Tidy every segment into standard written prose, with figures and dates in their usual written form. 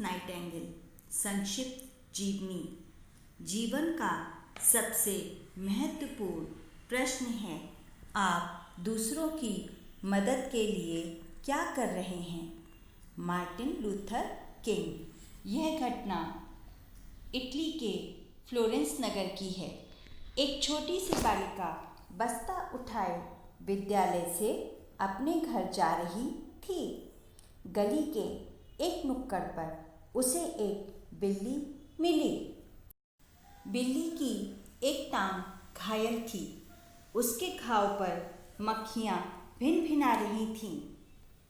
Nightingale संक्षिप्त जीवनी। जीवन का सबसे महत्वपूर्ण प्रश्न है, आप दूसरों की मदद के लिए क्या कर रहे हैं? Martin Luther king. यह घटना इटली के फ्लोरेंस नगर की है। एक छोटी सी बालिका बस्ता उठाए विद्यालय से अपने घर जा रही थी। गली के एक नुक्कड़ पर उसे एक बिल्ली मिली। बिल्ली की एक टांग घायल थी। उसके घाव पर मक्खियाँ भिनभिना रही थीं।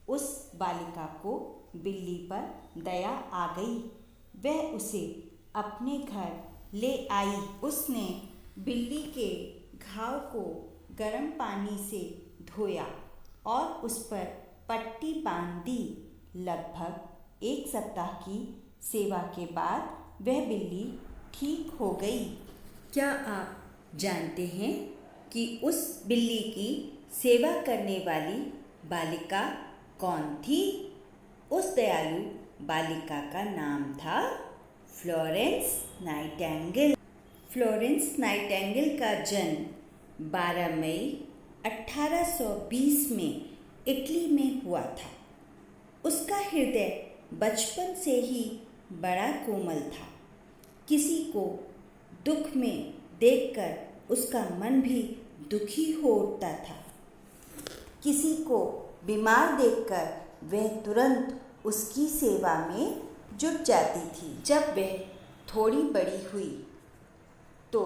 उस बालिका को बिल्ली पर दया आ गई। वह उसे अपने घर ले आई। उसने बिल्ली के घाव को गर्म पानी से धोया और उस पर पट्टी बांध दी। लगभग एक सप्ताह की सेवा के बाद वह बिल्ली ठीक हो गई। क्या आप जानते हैं कि उस बिल्ली की सेवा करने वाली बालिका कौन थी? उस दयालु बालिका का नाम था फ्लोरेंस नाइटिंगेल। फ्लोरेंस नाइटिंगेल का जन्म 12 मई 1820 में इटली में हुआ था। उसका हृदय बचपन से ही बड़ा कोमल था। किसी को दुख में देखकर उसका मन भी दुखी हो उठता था। किसी को बीमार देखकर वह तुरंत उसकी सेवा में जुट जाती थी। जब वह थोड़ी बड़ी हुई तो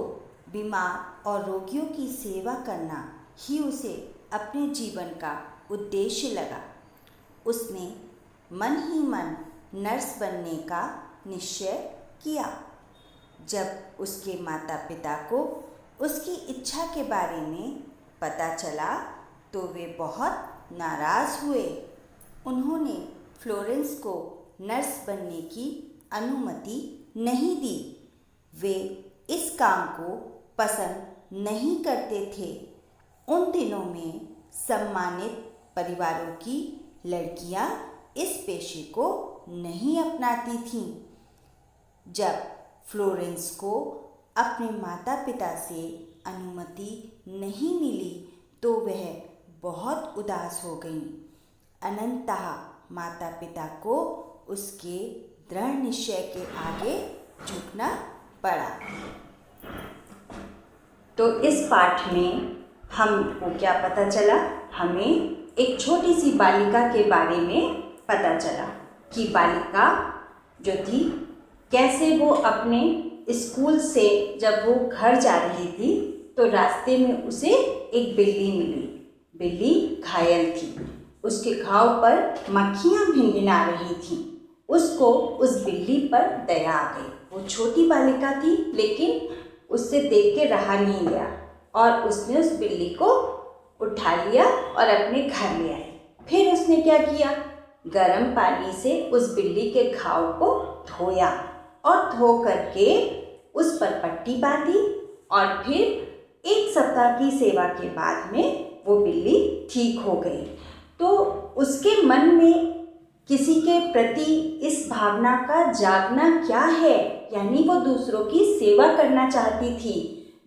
बीमार और रोगियों की सेवा करना ही उसे अपने जीवन का उद्देश्य लगा। उसने मन ही मन नर्स बनने का निश्चय किया। जब उसके माता पिता को उसकी इच्छा के बारे में पता चला तो वे बहुत नाराज़ हुए। उन्होंने फ्लोरेंस को नर्स बनने की अनुमति नहीं दी। वे इस काम को पसंद नहीं करते थे। उन दिनों में सम्मानित परिवारों की लड़कियां इस पेशे को नहीं अपनाती थीं। जब फ्लोरेंस को अपने माता पिता से अनुमति नहीं मिली तो वह बहुत उदास हो गई। अनंततः माता पिता को उसके दृढ़ निश्चय के आगे झुकना पड़ा। तो इस पाठ में हमको क्या पता चला? हमें एक छोटी सी बालिका के बारे में पता चला कि बालिका जो थी कैसे वो अपने स्कूल से जब वो घर जा रही थी तो रास्ते में उसे एक बिल्ली मिली। बिल्ली घायल थी। उसके घाव पर मक्खियाँ भिनभिना रही थीं। उसको उस बिल्ली पर दया आ गई। वो छोटी बालिका थी लेकिन उससे देख के रहा नहीं गया और उसने उस बिल्ली को उठा लिया और अपने घर ले आई। फिर उसने क्या किया? गर्म पानी से उस बिल्ली के घाव को धोया और धो करके उस पर पट्टी बांधी और फिर एक सप्ताह की सेवा के बाद में वो बिल्ली ठीक हो गई। तो उसके मन में किसी के प्रति इस भावना का जागना क्या है, यानी वो दूसरों की सेवा करना चाहती थी।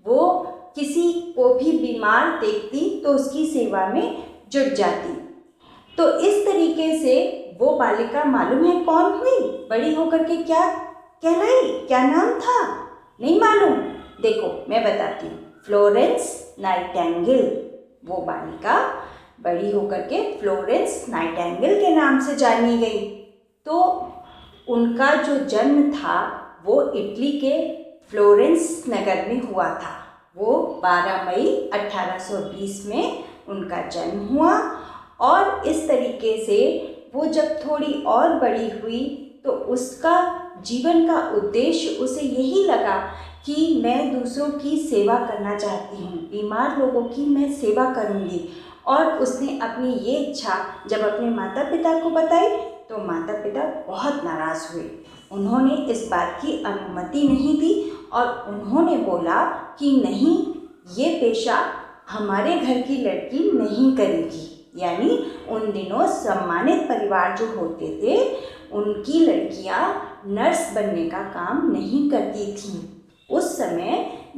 वो किसी को भी बीमार देखती तो उसकी सेवा में जुट जाती। तो इस तरीके से वो बालिका मालूम है कौन हुई? बड़ी होकर के क्या कहलाई? क्या नाम था? नहीं मालूम? देखो मैं बताती हूँ। Florence Nightingale. वो बालिका बड़ी होकर के फ्लोरेंस नाइटिंगेल के नाम से जानी गई। तो उनका जो जन्म था वो इटली के फ्लोरेंस नगर में हुआ था। वो 12 मई 1820 में उनका जन्म हुआ और इस तरीके से वो जब थोड़ी और बड़ी हुई तो उसका जीवन का उद्देश्य उसे यही लगा कि मैं दूसरों की सेवा करना चाहती हूँ, बीमार लोगों की मैं सेवा करूँगी। और उसने अपनी ये इच्छा जब अपने माता पिता को बताई तो माता पिता बहुत नाराज़ हुए। उन्होंने इस बात की अनुमति नहीं दी और उन्होंने बोला कि नहीं, ये पेशा हमारे घर की लड़की नहीं करेगी। यानी उन दिनों सम्मानित परिवार जो होते थे उनकी लड़कियां नर्स बनने का काम नहीं करती थीं। उस समय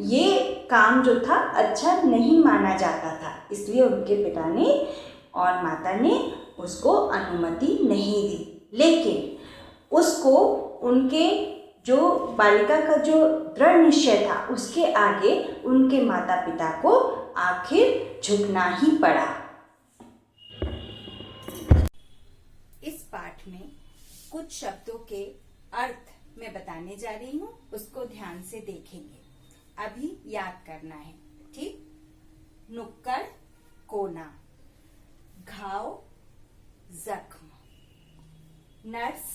ये काम जो था अच्छा नहीं माना जाता था, इसलिए उनके पिता ने और माता ने उसको अनुमति नहीं दी। लेकिन उसको उनके जो बालिका का जो दृढ़ निश्चय था उसके आगे उनके माता पिता को आखिर झुकना ही पड़ा। इस पाठ में कुछ शब्दों के अर्थ मैं बताने जा रही हूँ, उसको ध्यान से देखेंगे। अभी याद करना है, ठीक? नुक्कड़, कोना, घाव, जख्म, नर्स,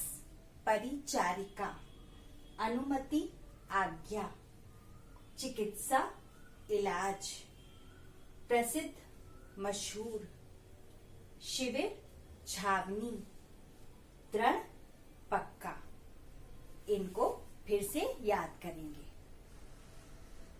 परिचारिका, अनुमति, आज्ञा, चिकित्सा, इलाज, प्रसिद्ध, मशहूर, शिविर, छावनी, दृढ़, पक्का। इनको फिर से याद करेंगे।